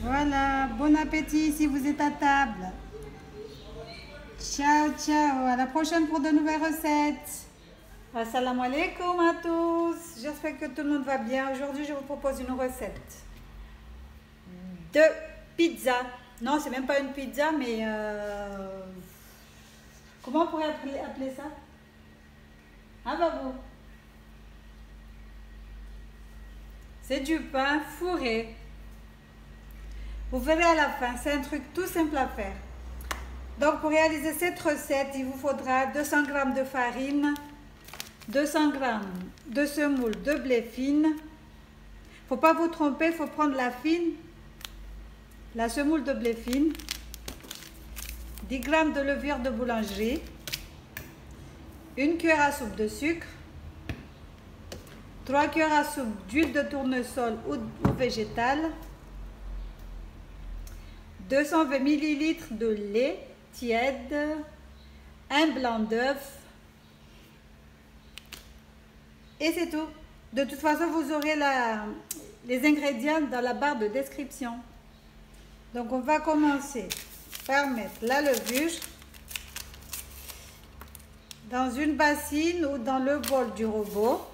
Voilà, bon appétit si vous êtes à table. Ciao, ciao, à la prochaine pour de nouvelles recettes. Assalamu alaikum à tous, j'espère que tout le monde va bien. Aujourd'hui, je vous propose une recette de pizza. Non, c'est même pas une pizza, mais comment on pourrait appeler ça? Ah bah bon. C'est du pain fourré. Vous verrez à la fin, c'est un truc tout simple à faire. Donc pour réaliser cette recette, il vous faudra 200 g de farine, 200 g de semoule de blé fine. Il ne faut pas vous tromper, il faut prendre la fine, la semoule de blé fine, 10 g de levure de boulangerie, une cuillère à soupe de sucre, 3 cuillères à soupe d'huile de tournesol ou végétale, 220 ml de lait tiède, un blanc d'œuf et c'est tout. De toute façon, vous aurez les ingrédients dans la barre de description. Donc on va commencer par mettre la levure dans une bassine ou dans le bol du robot.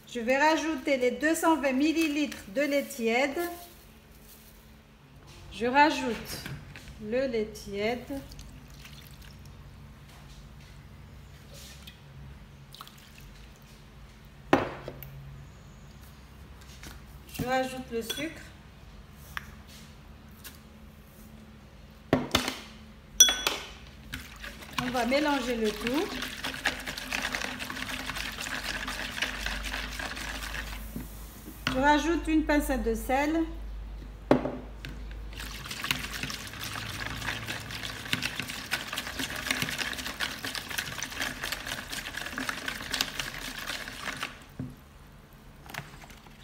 Je vais rajouter les 220 ml de lait tiède. Je rajoute le lait tiède. Je rajoute le sucre. On va mélanger le tout. Je rajoute une pincée de sel.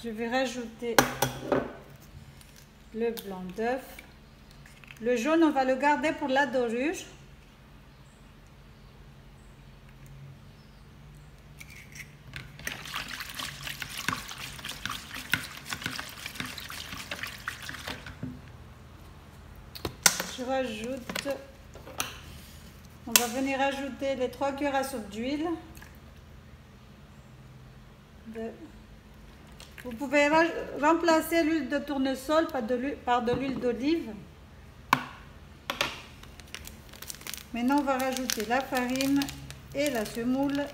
Je vais rajouter le blanc d'œuf. Le jaune, on va le garder pour la dorure. Je rajoute, on va venir ajouter les 3 cuillères à soupe d'huile. Vous pouvez remplacer l'huile de tournesol par de l'huile d'olive. Maintenant, on va rajouter la farine et la semoule.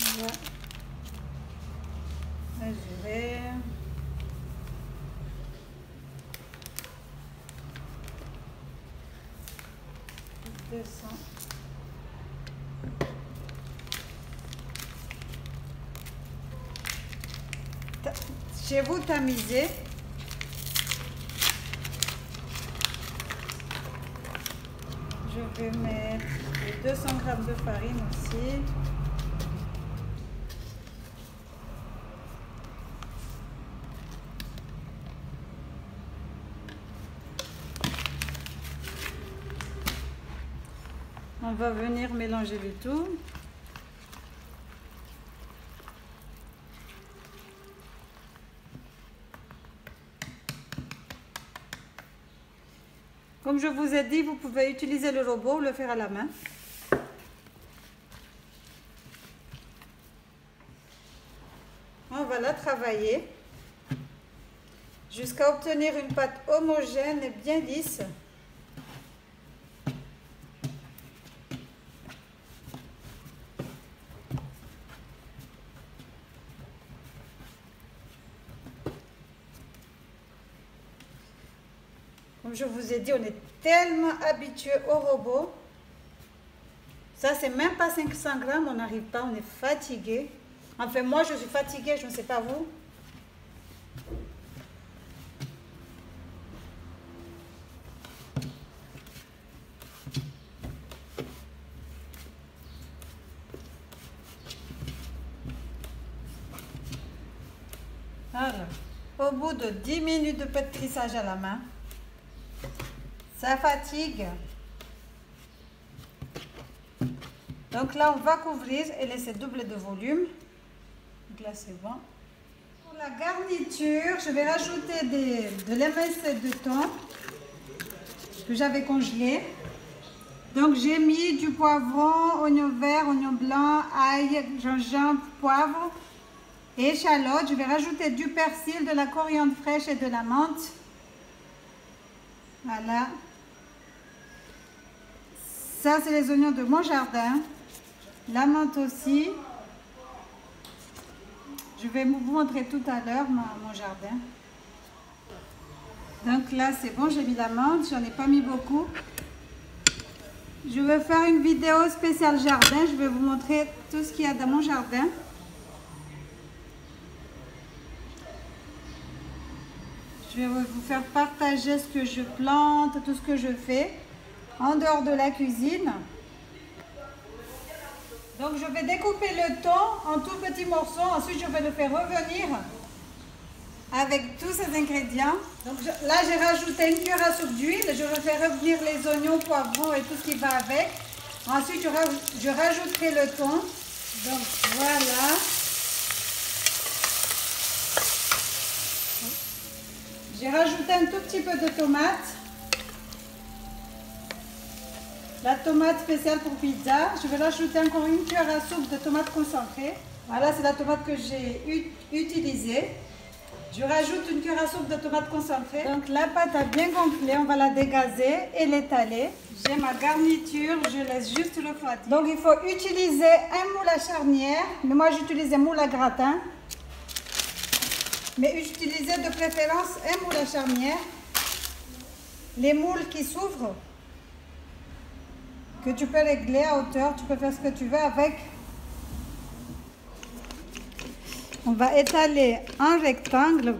On va mesurer. Chez vous, tamisez. Je vais mettre les 200 g de farine aussi. On va venir mélanger le tout. Comme je vous ai dit, vous pouvez utiliser le robot ou le faire à la main. On va la travailler jusqu'à obtenir une pâte homogène et bien lisse. Comme je vous ai dit, on est tellement habitué au robot. Ça, c'est même pas 500 grammes, on n'arrive pas, on est fatigué. Enfin, moi, je suis fatiguée, je ne sais pas vous. Alors, au bout de 10 minutes de pétrissage à la main, ça fatigue. Donc là, on va couvrir et laisser doubler de volume. Donc là, c'est bon. Pour la garniture, je vais rajouter de l'émincé de thon que j'avais congelé. Donc j'ai mis du poivron, oignon vert, oignon blanc, ail, gingembre, poivre et échalote. Je vais rajouter du persil, de la coriandre fraîche et de la menthe. Voilà. Ça, c'est les oignons de mon jardin. La menthe aussi. Je vais vous montrer tout à l'heure mon jardin. Donc là, c'est bon, j'ai mis la menthe. J'en ai pas mis beaucoup. Je vais faire une vidéo spéciale jardin. Je vais vous montrer tout ce qu'il y a dans mon jardin. Je vais vous faire partager ce que je plante, tout ce que je fais en dehors de la cuisine. Donc je vais découper le thon en tout petits morceaux. Ensuite, je vais le faire revenir avec tous ces ingrédients. Donc là, j'ai rajouté une cuillère à soupe d'huile. Je vais faire revenir les oignons, poivrons et tout ce qui va avec. Ensuite, je rajouterai le thon. Donc voilà. J'ai rajouté un tout petit peu de tomate. La tomate spéciale pour pizza. Je vais rajouter encore une cuillère à soupe de tomate concentrée. Voilà, c'est la tomate que j'ai utilisée. Je rajoute une cuillère à soupe de tomate concentrée. Donc la pâte a bien gonflé, on va la dégazer et l'étaler. J'ai ma garniture, je laisse juste refroidir. Donc il faut utiliser un moule à charnière, mais moi j'utilise un moule à gratin. Mais utilisez de préférence un moule à charnière. Les moules qui s'ouvrent, que tu peux régler à hauteur, tu peux faire ce que tu veux avec. On va étaler en rectangle,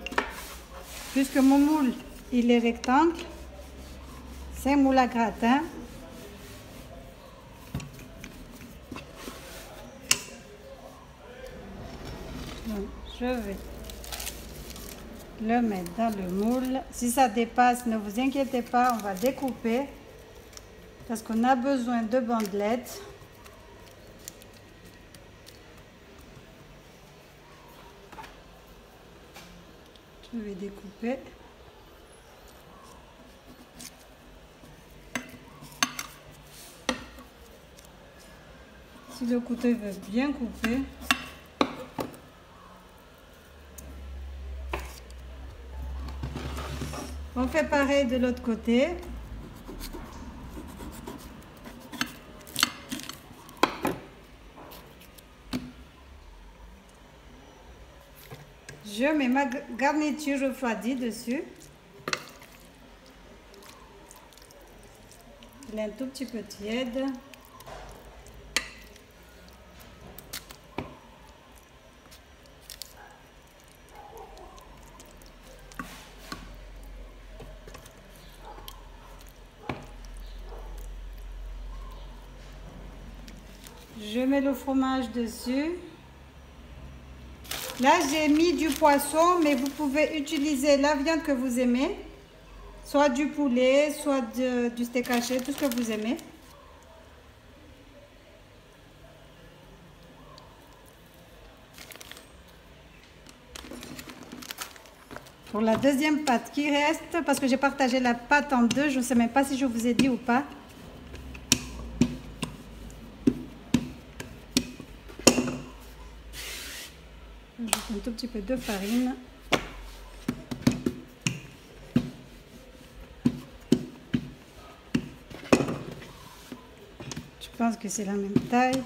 puisque mon moule il est rectangle. C'est un moule à gratin. Donc, je vais le mettre dans le moule. Si ça dépasse, ne vous inquiétez pas, on va découper parce qu'on a besoin de bandelettes. Je vais découper. Si le couteau veut bien couper, on fait pareil de l'autre côté. Je mets ma garniture refroidie dessus. Elle est un tout petit peu tiède. Je mets le fromage dessus. Là, j'ai mis du poisson, mais vous pouvez utiliser la viande que vous aimez. Soit du poulet, soit du steak haché, tout ce que vous aimez. Pour la deuxième pâte qui reste, parce que j'ai partagé la pâte en deux, je ne sais même pas si je vous ai dit ou pas. J'ajoute un tout petit peu de farine. Je pense que c'est la même taille.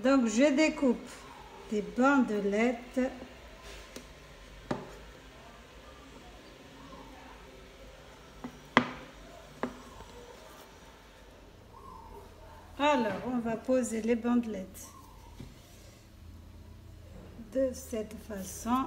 Donc je découpe des bandelettes. Alors on va poser les bandelettes de cette façon.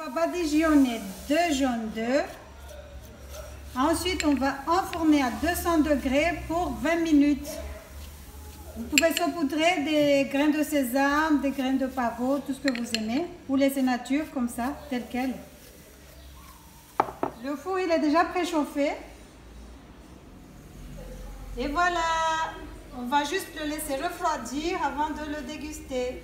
On va badigeonner 2 jaunes d'œufs. Ensuite, on va enfourner à 200 degrés pour 20 minutes. Vous pouvez saupoudrer des grains de sésame, des grains de pavot, tout ce que vous aimez. Ou laisser nature comme ça, tel quel. Le four, il est déjà préchauffé. Et voilà, on va juste le laisser refroidir avant de le déguster.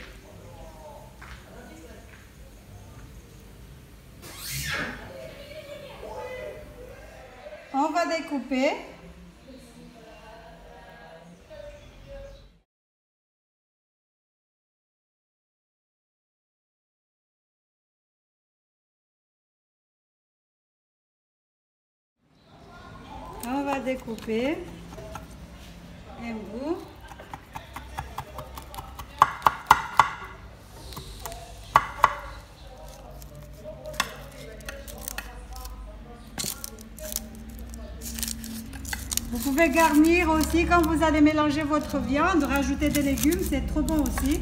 On va découper. On va découper un bout. Vous pouvez garnir aussi quand vous allez mélanger votre viande, rajouter des légumes, c'est trop bon aussi.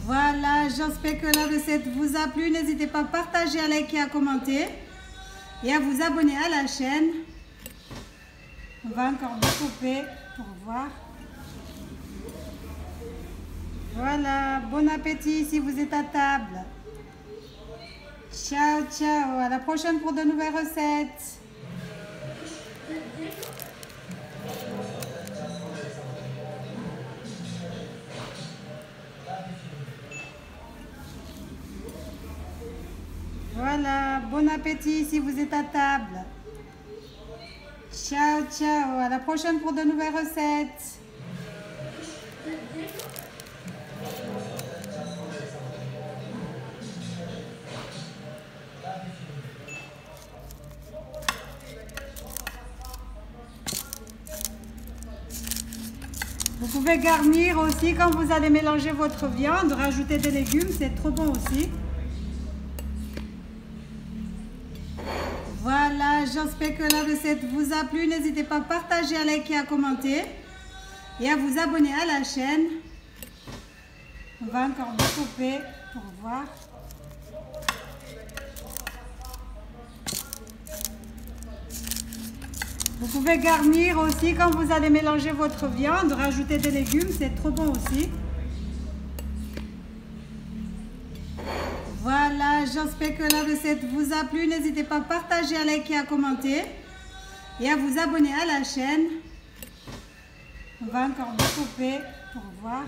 Voilà, j'espère que la recette vous a plu. N'hésitez pas à partager, à liker, à commenter et à vous abonner à la chaîne. On va encore découper pour voir. Voilà, bon appétit si vous êtes à table. Ciao, ciao, à la prochaine pour de nouvelles recettes. Voilà, bon appétit si vous êtes à table. Ciao, ciao, à la prochaine pour de nouvelles recettes. Vous pouvez garnir aussi quand vous allez mélanger votre viande, rajouter des légumes, c'est trop bon aussi. Voilà, j'espère que la recette vous a plu. N'hésitez pas à partager, à liker, à commenter et à vous abonner à la chaîne. On va encore découper pour voir. Vous pouvez garnir aussi quand vous allez mélanger votre viande, rajouter des légumes, c'est trop bon aussi. Voilà, j'espère que la recette vous a plu. N'hésitez pas à partager, à liker, à commenter et à vous abonner à la chaîne. On va encore découper pour voir.